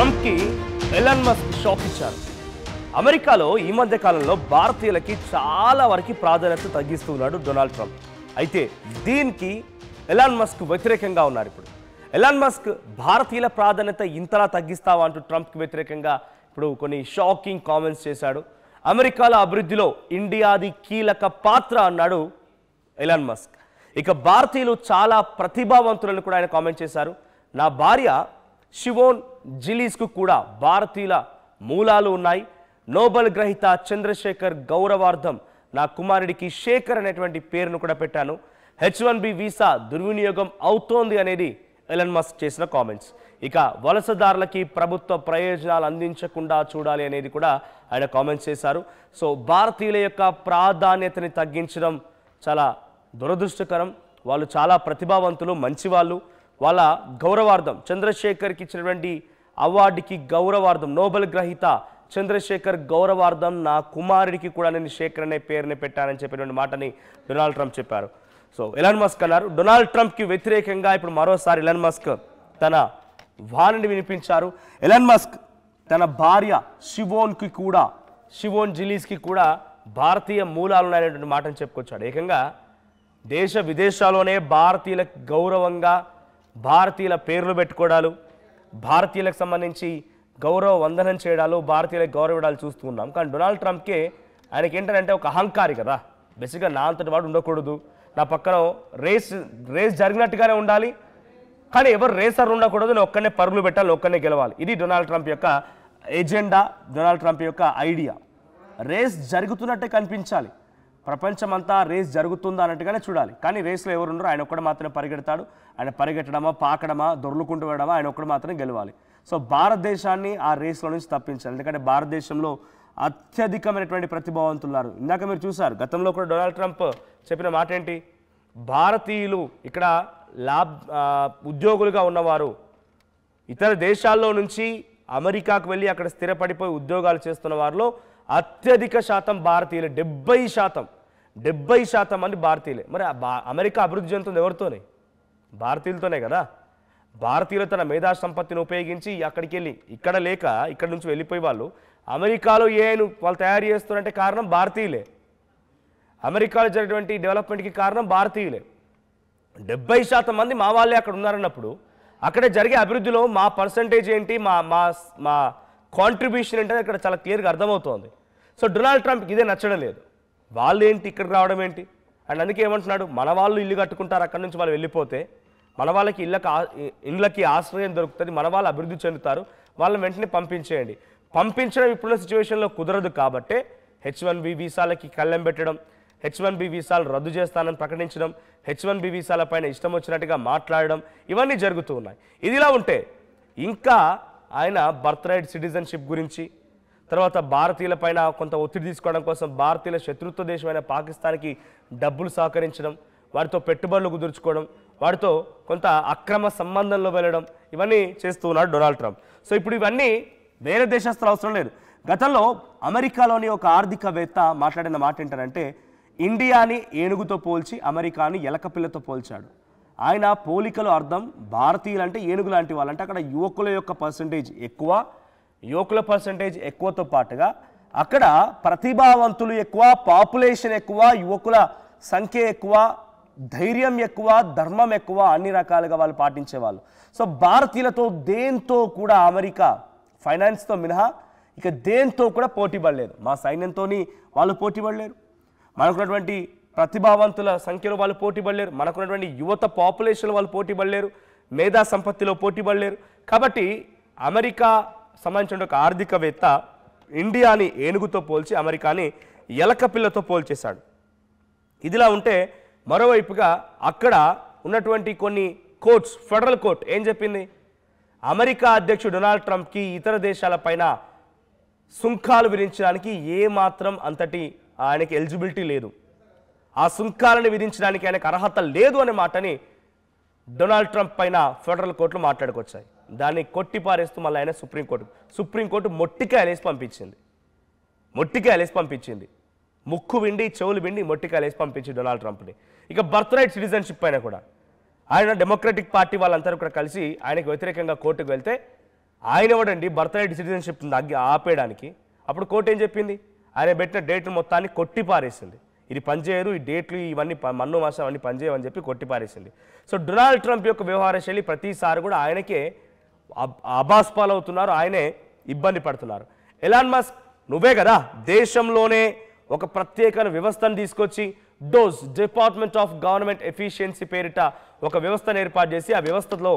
ట్రంప్కి Elon Musk shock ఇచ్చారు. అమెరికాలో ఈ మధ్య కాలంలో భారతీయులకి చాలా వరకు ప్రాధాన్యత తగ్గిస్తున్నాడు డొనాల్డ్ ట్రంప్. అయితే దీనికి ఎలాన్ మస్క్ వ్యతిరేకంగా ఉన్నారు. ఇప్పుడు ఎలాన్ మస్క్ భారతీయుల ప్రాధాన్యత ఇంతలా తగ్గిస్తావా అంటూ ట్రంప్కి వ్యతిరేకంగా ఇప్పుడు కొన్ని షాకింగ్ కామెంట్స్ చేశాడు. అమెరికాల అభివృద్ధిలో ఇండియాది కీలక పాత్ర అన్నాడు ఎలాన్ మస్క్. ఇక భారతీయులు చాలా ప్రతిభావంతులను కూడా ఆయన కామెంట్ చేశారు. నా భార్య షివోన్ జిలీస్కు కూడా భారతీయుల మూలాలు ఉన్నాయి. నోబెల్ గ్రహీత చంద్రశేఖర్ గౌరవార్థం నా కుమారుడికి శేఖర్ అనేటువంటి పేరును కూడా పెట్టాను. H1B వీసా దుర్వినియోగం అవుతోంది అనేది ఎలాన్ మస్క్ చేసిన కామెంట్స్. ఇక వలసదారులకి ప్రభుత్వ ప్రయోజనాలు అందించకుండా చూడాలి అనేది కూడా ఆయన కామెంట్స్ చేశారు. సో భారతీయుల యొక్క ప్రాధాన్యతని తగ్గించడం చాలా దురదృష్టకరం. వాళ్ళు చాలా ప్రతిభావంతులు, మంచివాళ్ళు. వాళ్ళ గౌరవార్థం చంద్రశేఖర్కి ఇచ్చినటువంటి అవార్డుకి గౌరవార్థం నోబెల్ గ్రహీత చంద్రశేఖర్ గౌరవార్థం నా కుమారుడికి కూడా నేను శేఖర్ అనే పేరుని పెట్టానని చెప్పినటువంటి మాటని డొనాల్డ్ ట్రంప్ చెప్పారు. సో ఎలాన్ మస్క్ అన్నారు. డొనాల్డ్ ట్రంప్కి వ్యతిరేకంగా ఇప్పుడు మరోసారి ఎలాన్ మస్క్ తన వాణిని వినిపించారు. ఎలాన్ మస్క్ తన భార్య షివోన్ జిలీస్కి కూడా భారతీయ మూలాలు ఉన్నాయనేటువంటి మాటను చెప్పుకొచ్చాడు. ఏకంగా దేశ విదేశాల్లోనే భారతీయులకు గౌరవంగా భారతీయుల పేర్లు పెట్టుకోవడాలు, భారతీయులకు సంబంధించి గౌరవ వందనం చేయడాలు, భారతీయులకు గౌరవడాలు చూస్తూ ఉన్నాం. కానీ డొనాల్డ్ ట్రంప్కే ఆయనకి ఏంటంటే ఒక అహంకారి కదా. బేసిక్గా నా అంతటి వాడు ఉండకూడదు, నా పక్కన రేస్ జరిగినట్టుగానే ఉండాలి, కానీ ఎవరు రేసర్ ఉండకూడదు, నేను ఒక్కనే పరుగులు పెట్టాలి, ఒక్కనే గెలవాలి. ఇది డొనాల్డ్ ట్రంప్ యొక్క ఎజెండా, డొనాల్డ్ ట్రంప్ యొక్క ఐడియా. రేస్ జరుగుతున్నట్టే కనిపించాలి, ప్రపంచమంతా రేస్ జరుగుతుందా అన్నట్టుగానే చూడాలి. కానీ రేస్లో ఎవరు ఉండరు, ఆయన ఒక్కడు మాత్రమే పరిగెడతాడు. ఆయన పరిగెట్టడమా, పాకడమా, దొర్లుకుంటూ వెళ్ళడమా, ఆయన ఒక్కడు మాత్రమే గెలవాలి. సో భారతదేశాన్ని ఆ రేస్లో నుంచి తప్పించాలి. ఎందుకంటే భారతదేశంలో అత్యధికమైనటువంటి ప్రతిభావంతులు ఉన్నారు. ఇందాక మీరు చూసారు, గతంలో కూడా డొనాల్డ్ ట్రంప్ చెప్పిన మాట ఏంటి, భారతీయులు ఇక్కడ ఉద్యోగులుగా ఉన్నవారు ఇతర దేశాల్లో నుంచి అమెరికాకు వెళ్ళి అక్కడ స్థిరపడిపోయి ఉద్యోగాలు చేస్తున్న వారిలో అత్యధిక శాతం భారతీయులే. 70% మంది భారతీయులే. మరి అమెరికా అభివృద్ధి చెందుతుంది ఎవరితోనే? భారతీయులతోనే కదా. భారతీయులు తన మేధా సంపత్తిని ఉపయోగించి అక్కడికి వెళ్ళి ఇక్కడ లేక ఇక్కడ నుంచి వెళ్ళిపోయి వాళ్ళు అమెరికాలో వాళ్ళు తయారు చేస్తున్నారంటే కారణం భారతీయులే. అమెరికాలో జరిగినటువంటి డెవలప్మెంట్కి కారణం భారతీయులే. 70% మంది మా వాళ్ళే అక్కడ ఉన్నారన్నప్పుడు అక్కడే జరిగే అభివృద్ధిలో మా పర్సంటేజ్ ఏంటి, మా కాంట్రిబ్యూషన్ ఏంటంటే ఇక్కడ చాలా క్లియర్గా అర్థమవుతోంది. సో డొనాల్డ్ ట్రంప్కి ఇదే నచ్చడం లేదు. వాళ్ళు ఏంటి ఇక్కడికి రావడం ఏంటి అండ్ అందుకే ఏమంటున్నాడు, మన వాళ్ళు ఇల్లు కట్టుకుంటారు, అక్కడి నుంచి వాళ్ళు వెళ్ళిపోతే మన వాళ్ళకి ఇళ్ళకి ఆశ్రయం దొరుకుతుంది, మన వాళ్ళు అభివృద్ధి చెందుతారు, వాళ్ళని వెంటనే పంపించేయండి. పంపించడం ఇప్పుడున్న సిచ్యువేషన్లో కుదరదు కాబట్టే H1B వీసాలకి కళ్ళెం పెట్టడం, H1B వీసాలు రద్దు చేస్తానని ప్రకటించడం, H1B వీసాల పైన ఇష్టం వచ్చినట్టుగా మాట్లాడడం, ఇవన్నీ జరుగుతూ ఉన్నాయి. ఇదిలా ఉంటే ఇంకా ఆయన బర్త్ రైట్ సిటిజన్షిప్ గురించి, తర్వాత భారతీయుల పైన కొంత ఒత్తిడి తీసుకోవడం కోసం భారతీయుల శత్రుత్వ దేశమైన పాకిస్తాన్కి డబ్బులు సహకరించడం, వారితో పెట్టుబడులు కుదుర్చుకోవడం, వారితో కొంత అక్రమ సంబంధంలో వెళ్ళడం, ఇవన్నీ చేస్తూ ఉన్నాడు డొనాల్డ్ ట్రంప్. సో ఇప్పుడు ఇవన్నీ వేరే దేశస్తులు అవసరం లేదు. గతంలో అమెరికాలోని ఒక ఆర్థికవేత్త మాట్లాడిన మాట ఏంటంటే, ఇండియాని ఏనుగుతో పోల్చి అమెరికాని ఎలకపిల్లతో పోల్చాడు. ఆయన పోలికలో అర్థం భారతీయులు అంటే ఏనుగు లాంటి వాళ్ళంటే అక్కడ యువకుల యొక్క పర్సంటేజ్ ఎక్కువ, యువకుల పర్సంటేజ్ ఎక్కువతో పాటుగా అక్కడ ప్రతిభావంతులు ఎక్కువ, పాపులేషన్ ఎక్కువ, యువకుల సంఖ్య ఎక్కువ, ధైర్యం ఎక్కువ, ధర్మం ఎక్కువ, అన్ని రకాలుగా వాళ్ళు పాటించేవాళ్ళు. సో భారతీయులతో దేంతో కూడా అమెరికా ఫైనాన్స్తో మినహా ఇక దేంతో కూడా పోటీ పడలేదు. మా సైన్యంతో వాళ్ళు పోటీ పడలేరు, మనకున్నటువంటి ప్రతిభావంతుల సంఖ్యలో వాళ్ళు పోటీ పడలేరు, మనకున్నటువంటి యువత పాపులేషన్లో వాళ్ళు పోటీ పడలేరు, మేధా సంపత్తిలో పోటీ పడలేరు. కాబట్టి అమెరికా సంబంధించిన ఒక ఆర్థికవేత్త ఇండియాని ఏనుగుతో పోల్చి అమెరికాని ఎలకపిల్లతో పోల్చేశాడు. ఇదిలా ఉంటే మరోవైపుగా అక్కడ ఉన్నటువంటి కొన్ని కోర్ట్స్, ఫెడరల్ కోర్ట్ ఏం చెప్పింది, అమెరికా అధ్యక్షుడు డొనాల్డ్ ట్రంప్కి ఇతర దేశాలపైన సుంకాలు విధించడానికి ఏమాత్రం అంతటి ఆయనకి ఎలిజిబిలిటీ లేదు, ఆ సుంకాలను విధించడానికి ఆయనకు అర్హత లేదు అనే మాటని డొనాల్డ్ ట్రంప్ పైన ఫెడరల్ కోర్టులు మాట్లాడుకొచ్చాయి. దాన్ని కొట్టిపారేస్తూ మళ్ళీ ఆయన సుప్రీంకోర్టు మొట్టికాయలేసి పంపించింది. ముక్కు విండి చెవులు విండి మొట్టికాయలేసి పంపించి డొనాల్డ్ ట్రంప్ని. ఇక బర్త్ రైట్ సిటిజన్షిప్ పైన కూడా ఆయన డెమోక్రటిక్ పార్టీ వాళ్ళందరూ కూడా కలిసి ఆయనకు వ్యతిరేకంగా కోర్టుకు వెళ్తే ఆయన ఎవడండి బర్త్రైట్ సిటిజన్షిప్ ఆపేయడానికి? అప్పుడు కోర్టు ఏం చెప్పింది? ఆయన పెట్టిన డేట్ మొత్తాన్ని కొట్టిపారేసింది. ఇది పనిచేయరు, ఈ డేట్లు ఇవన్నీ మన్ను మాసం అన్నీ పనిచేయవని చెప్పి కొట్టిపారేసింది. సో డొనాల్డ్ ట్రంప్ యొక్క వ్యవహార శైలి ప్రతిసారి కూడా ఆయనకే అబాస్పాలవుతున్నారు, ఆయనే ఇబ్బంది పడుతున్నారు. ఎలాన్ మస్క్ నువ్వే కదా దేశంలోనే ఒక ప్రత్యేక వ్యవస్థను తీసుకొచ్చి dose department of government efficiency పేరిట ఒక వ్యవస్థను ఏర్పాటు చేసి ఆ వ్యవస్థలో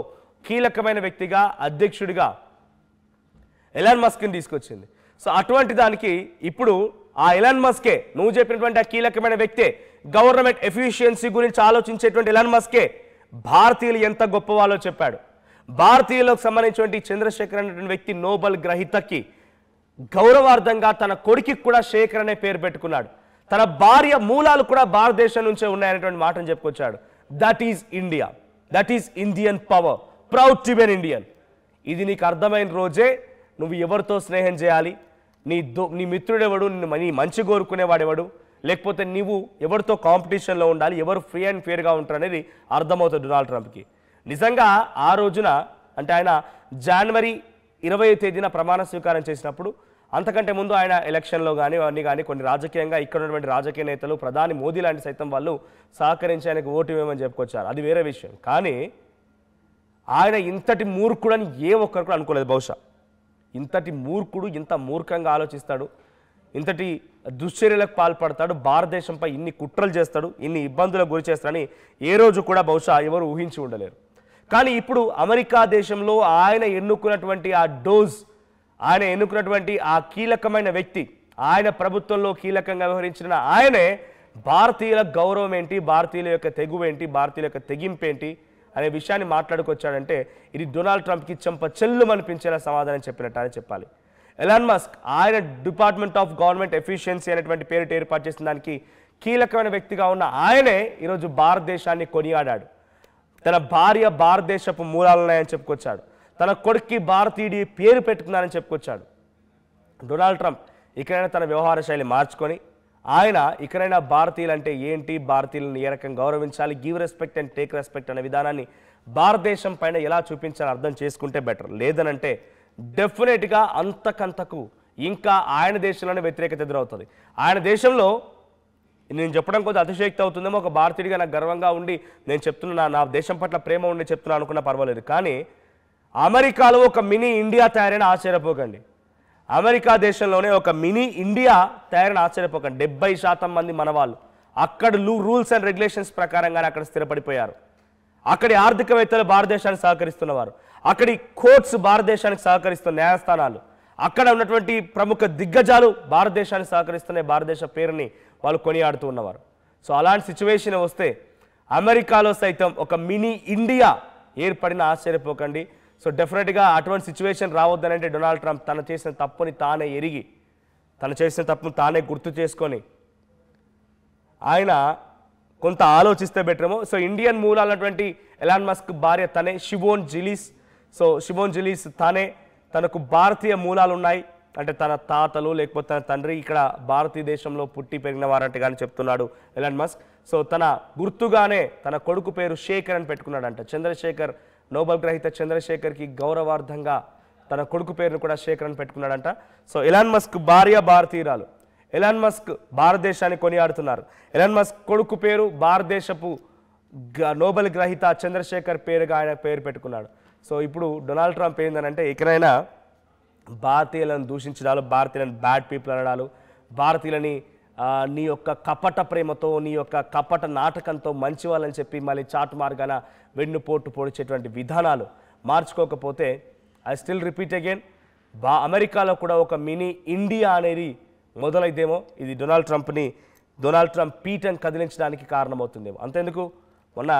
కీలకమైన వ్యక్తిగా అధ్యక్షుడిగా ఎలాన్ మస్క్ని తీసుకొచ్చింది. సో అటువంటి దానికి ఇప్పుడు ఆ ఎలాన్ మస్కే, నువ్వు చెప్పినటువంటి ఆ కీలకమైన వ్యక్తే, గవర్నమెంట్ ఎఫిషియన్సీ గురించి ఆలోచించేటువంటి ఎలాన్ మస్కే భారతీయులు ఎంత గొప్పవాళ్ళో చెప్పాడు. భారతీయులకు సంబంధించినటువంటి చంద్రశేఖర్ అనేటువంటి వ్యక్తి నోబెల్ గ్రహీతకి గౌరవార్థంగా తన కొడుకి కూడా శేఖర్ అనే పేరు పెట్టుకున్నాడు. తన భార్య మూలాలు కూడా భారతదేశం నుంచే ఉన్నాయనేటువంటి మాటను చెప్పుకొచ్చాడు. That is India, that is Indian power, proud to be an Indian. ఇది నీకు అర్థమైన రోజే నువ్వు ఎవరితో స్నేహం చేయాలి, నీ మిత్రుడెవడు, నీ మంచి కోరుకునేవాడెవడు, లేకపోతే నువ్వు ఎవరితో కాంపిటీషన్లో ఉండాలి, ఎవరు ఫ్రీ అండ్ ఫేర్గా ఉంటారు అనేది అర్థమవుతుంది డొనాల్డ్ ట్రంప్కి. నిజంగా ఆ రోజున అంటే ఆయన జనవరి 20వ తేదీన ప్రమాణ స్వీకారం చేసినప్పుడు, అంతకంటే ముందు ఆయన ఎలక్షన్లో కానీ అవన్నీ కానీ కొన్ని రాజకీయంగా ఇక్కడ ఉన్నటువంటి రాజకీయ నేతలు, ప్రధాని మోదీ లాంటి సైతం వాళ్ళు సహకరించి ఆయనకు ఓటు ఇవ్వమని చెప్పుకొచ్చారు. అది వేరే విషయం. కానీ ఆయన ఇంతటి మూర్ఖుడని ఏ ఒక్కరు కూడా అనుకోలేదు. బహుశా ఇంతటి మూర్ఖుడు ఇంత మూర్ఖంగా ఆలోచిస్తాడు, ఇంతటి దుశ్చర్యలకు పాల్పడతాడు, భారతదేశంపై ఇన్ని కుట్రలు చేస్తాడు, ఇన్ని ఇబ్బందులకు గురి చేస్తాడని ఏ రోజు కూడా బహుశా ఎవరు ఊహించి ఉండలేరు. కానీ ఇప్పుడు అమెరికా దేశంలో ఆయన ఎన్నుకున్నటువంటి ఆ డోస్, ఆయన ఎన్నుకున్నటువంటి ఆ కీలకమైన వ్యక్తి, ఆయన ప్రభుత్వంలో కీలకంగా వ్యవహరించిన ఆయనే భారతీయుల గౌరవం ఏంటి, భారతీయుల యొక్క తెగువేంటి, భారతీయుల యొక్క తెగింపేంటి అనే విషయాన్ని మాట్లాడుకొచ్చాడంటే ఇది డొనాల్డ్ ట్రంప్కి చెంప చెల్లుమనిపించేలా సమాధానం చెప్పినట్టు అని చెప్పాలి. ఎలాన్ మస్క్ ఆయన డిపార్ట్మెంట్ ఆఫ్ గవర్నమెంట్ ఎఫిషియన్సీ అనేటువంటి పేరుట ఏర్పాటు చేసిన దానికి కీలకమైన వ్యక్తిగా ఉన్న ఆయనే ఈరోజు భారతదేశాన్ని కొనియాడాడు. తన భార్య భారతదేశపు మూలాలున్నాయని చెప్పుకొచ్చాడు, తన కొడుక్కి భారతీయుడి పేరు పెట్టుకున్నారని చెప్పుకొచ్చాడు. డొనాల్డ్ ట్రంప్ ఇకనైనా తన వ్యవహార శైలి మార్చుకొని ఆయన ఇకనైనా భారతీయులు అంటే ఏంటి, భారతీయులను ఏ రకంగా గౌరవించాలి, give respect and take respect అనే విధానాన్ని భారతదేశం పైన ఎలా చూపించాలని అర్థం చేసుకుంటే బెటర్. లేదనంటే డెఫినెట్గా అంతకంతకు ఇంకా ఆయన దేశంలోనే వ్యతిరేకత ఎదురవుతుంది. ఆయన దేశంలో నేను చెప్పడం కొద్దిగా అతిశయోక్తి అవుతుందేమో, ఒక భారతీయుడిగా నాకు గర్వంగా ఉండి నేను చెప్తున్నా, నా దేశం పట్ల ప్రేమ ఉండి చెప్తున్నా అనుకున్నా పర్వాలేదు. కానీ అమెరికాలో ఒక మినీ ఇండియా తయారైన ఆశ్చర్యపోకండి. అమెరికా దేశంలోనే ఒక మినీ ఇండియా తయారైన ఆశ్చర్యపోకండి. 70% మంది మన వాళ్ళు అక్కడ రూల్స్ అండ్ రెగ్యులేషన్స్ ప్రకారంగానే అక్కడ స్థిరపడిపోయారు. అక్కడి ఆర్థికవేత్తలు భారతదేశానికి సహకరిస్తున్నవారు, అక్కడి కోర్ట్స్ భారతదేశానికి సహకరిస్తున్న న్యాయస్థానాలు, అక్కడ ఉన్నటువంటి ప్రముఖ దిగ్గజాలు భారతదేశానికి సహకరిస్తున్న భారతదేశ పేరుని వాళ్ళు కొనియాడుతూ ఉన్నవారు. సో అలాంటి సిచ్యువేషన్ వస్తే అమెరికాలో సైతం ఒక మినీ ఇండియా ఏర్పడిన ఆశ్చర్యపోకండి. సో డెఫినెట్గా అటువంటి సిచ్యువేషన్ రావద్దనంటే డొనాల్డ్ ట్రంప్ తను చేసిన తప్పుని తానే ఎరిగి, తను చేసిన తప్పును తానే గుర్తు చేసుకొని ఆయన కొంత ఆలోచిస్తే బెటరేమో. సో ఇండియన్ మూలాలన్నటువంటి ఎలాన్ మస్క్ భార్య తనే, షిమోన్ జిలీస్. సో షిమోన్ జిలీస్ తానే, తనకు భారతీయ మూలాలు ఉన్నాయి అంటే తన తాతలు లేకపోతే తన తండ్రి ఇక్కడ భారతీయ దేశంలో పుట్టి పెరిగిన వారంటే కానీ చెప్తున్నాడు ఎలాన్ మస్క్. సో తన గుర్తుగానే తన కొడుకు పేరు శేఖర్ అని పెట్టుకున్నాడంట. చంద్రశేఖర్, నోబెల్ గ్రహీత చంద్రశేఖర్కి గౌరవార్థంగా తన కొడుకు పేరును కూడా శేఖర్ అని పెట్టుకున్నాడంట. సో ఎలాన్ మస్క్ భార్య భారతీయురాలు, ఎలాన్ మస్క్ భారతదేశాన్ని కొనియాడుతున్నారు. ఎలాన్ మస్క్ కొడుకు పేరు భారతదేశపు నోబెల్ గ్రహీత చంద్రశేఖర్ పేరుగా ఆయన పేరు పెట్టుకున్నాడు. సో ఇప్పుడు డొనాల్డ్ ట్రంప్ ఏంటంటే ఇకనైనా భారతీయులను దూషించడాలు, భారతీయులను బ్యాడ్ పీపుల్ అనడాలు, భారతీయులని నీ యొక్క కపట ప్రేమతో, నీ యొక్క కపట నాటకంతో మంచి వాళ్ళని చెప్పి మళ్ళీ చాటు మార్గాన వెన్నుపోటు పొడిచేటువంటి విధానాలు మార్చుకోకపోతే ఐ స్టిల్ రిపీట్ అగైన్, అమెరికాలో కూడా ఒక మినీ ఇండియా అనేది మొదలైదేమో. ఇది డొనాల్డ్ ట్రంప్ పీఠం కదిలించడానికి కారణమవుతుందేమో. అంతేందుకు మొన్న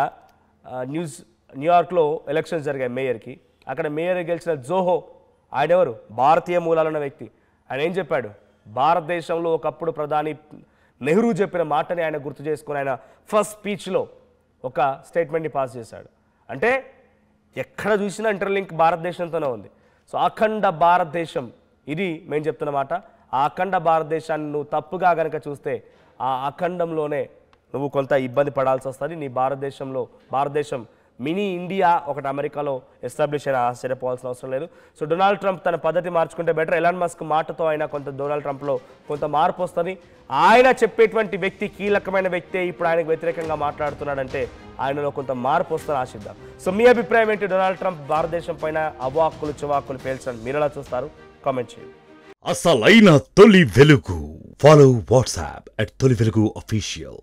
న్యూయార్క్లో ఎలక్షన్స్ జరిగాయి మేయర్కి. అక్కడ మేయర్ గెలిచిన జోహో, ఆయన ఎవరు? భారతీయ మూలాలున్న వ్యక్తి. ఆయన ఏం చెప్పాడు? భారతదేశంలో ఒకప్పుడు ప్రధాని నెహ్రూ చెప్పిన మాటని ఆయన గుర్తు చేసుకుని ఆయన ఫస్ట్ స్పీచ్లో ఒక స్టేట్మెంట్ని పాస్ చేశాడు. అంటే ఎక్కడ చూసినా ఇంటర్లింక్ భారతదేశంతోనే ఉంది. సో అఖండ భారతదేశం ఇది మేము చెప్తున్న మాట. ఆ అఖండ భారతదేశాన్ని నువ్వు తప్పుగా కనుక చూస్తే ఆ అఖండంలోనే నువ్వు కొంత ఇబ్బంది పడాల్సి వస్తుంది. నీ భారతదేశం మినీ ఇండియా ఒకటి అమెరికాలో ఎస్టాబ్లిష్ అయిన ఆశ్చర్యపోవాల్సిన అవసరం లేదు. సో డొనాల్డ్ ట్రంప్ తన పద్ధతి మార్చుకుంటే బెటర్. ఎలాన్ మస్క్ మాటతో అయినా కొంత డొనాల్డ్ ట్రంప్లో కొంత మార్పు వస్తుంది. ఆయన చెప్పేటువంటి వ్యక్తి కీలకమైన వ్యక్తే ఇప్పుడు ఆయనకు వ్యతిరేకంగా మాట్లాడుతున్నాడంటే ఆయనలో కొంత మార్పు వస్తుందని ఆశిద్దాం. సో మీ అభిప్రాయం ఏంటి? డొనాల్డ్ ట్రంప్ భారతదేశం పైన అవాక్కులు చివాక్కులు పేల్చడం మీరు ఎలా చూస్తారు? కామెంట్ చేయండి. అసలైన తొలి వెలుగు. ఫాలో వాట్సాప్ @తొలి వెలుగు official.